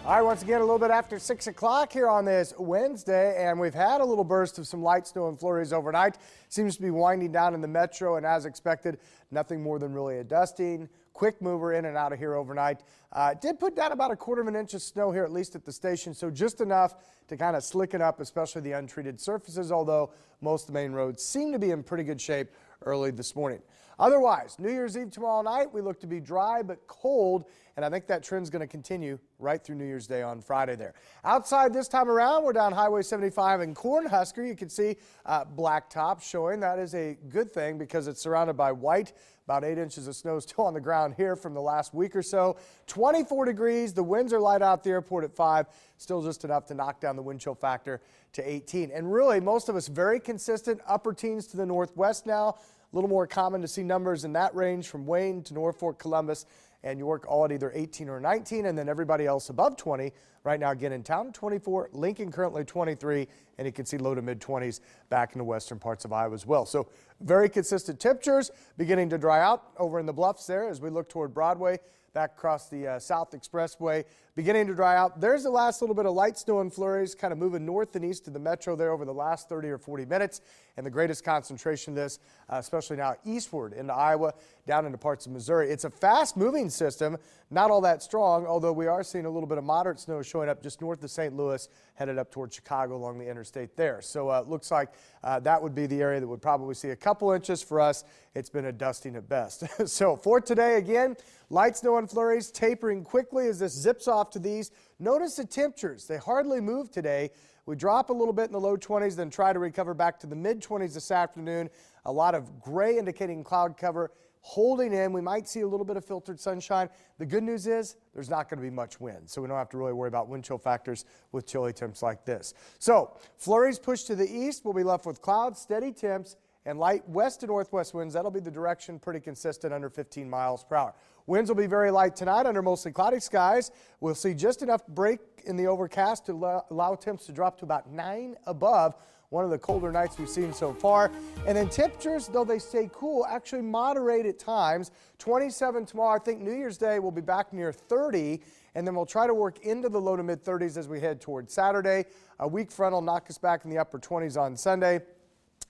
All right, once again, a little bit after 6 o'clock here on this Wednesday, and we've had a little burst of some light snow and flurries overnight. Seems to be winding down in the metro, and as expected, nothing more than really a dusting. Quick mover in and out of here overnight. Did put down about 1/4 of an inch of snow here, at least at the station, so just enough to kind of slicken up, especially the untreated surfaces, although most of the main roads seem to be in pretty good shape early this morning. Otherwise, New Year's Eve tomorrow night, we look to be dry but cold, and I think that trend's going to continue right through New Year's Day on Friday there. Outside this time around, we're down Highway 75 in Cornhusker. You can see blacktop showing. That is a good thing because it's surrounded by white. About 8 inches of snow still on the ground here from the last week or so. 24 degrees. The winds are light out the airport at 5. Still just enough to knock down the wind chill factor to 18. And really, most of us very consistent upper teens to the northwest now. A little more common to see numbers in that range from Wayne to Norfolk, Columbus, and York, all at either 18 or 19, and then everybody else above 20. Right now, again, in town, 24, Lincoln currently 23, and you can see low to mid-20s back in the western parts of Iowa as well. So very consistent temperatures beginning to dry out over in the bluffs there as we look toward Broadway. Back across the South Expressway, beginning to dry out. There's the last little bit of light snow and flurries kind of moving north and east to the metro there over the last 30 or 40 minutes. And the greatest concentration of this, especially now eastward into Iowa, down into parts of Missouri. It's a fast moving system, not all that strong, although we are seeing a little bit of moderate snow showing up just north of St. Louis, headed up towards Chicago along the interstate there. So it looks like that would be the area that would probably see a couple inches. For us, it's been a dusting at best. So for today, again, light snow and flurries tapering quickly as this zips off to these. Notice the temperatures. They hardly move today. We drop a little bit in the low 20s, then try to recover back to the mid-20s this afternoon. A lot of gray indicating cloud cover holding in. We might see a little bit of filtered sunshine. The good news is there's not going to be much wind, so we don't have to really worry about wind chill factors with chilly temps like this. So flurries push to the east. We'll be left with clouds, steady temps, and light west to northwest winds. That'll be the direction, pretty consistent, under 15 miles per hour. Winds will be very light tonight under mostly cloudy skies. We'll see just enough break in the overcast to allow temps to drop to about 9 above. One of the colder nights we've seen so far. And then temperatures, though they stay cool, actually moderate at times. 27 tomorrow. I think New Year's Day will be back near 30. And then we'll try to work into the low to mid 30s as we head towards Saturday. A weak front will knock us back in the upper 20s on Sunday.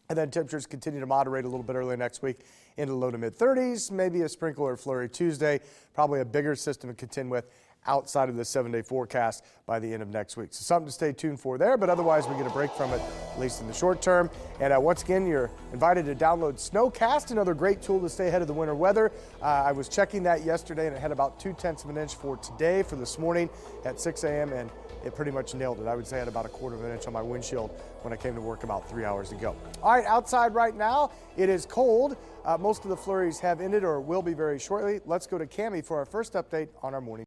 And then temperatures continue to moderate a little bit early next week into the low to mid 30s, maybe a sprinkle or flurry Tuesday, probably a bigger system to contend with outside of the 7-day forecast by the end of next week. So something to stay tuned for there, but otherwise we get a break from it, at least in the short term. And once again, you're invited to download Snowcast, another great tool to stay ahead of the winter weather. I was checking that yesterday and it had about 0.2 of an inch for today for this morning at 6 a.m. and it pretty much nailed it. I would say I had about 1/4 of an inch on my windshield when I came to work about 3 hours ago. All right, outside right now, it is cold. Most of the flurries have ended or will be very shortly. Let's go to Cami for our first update on our morning.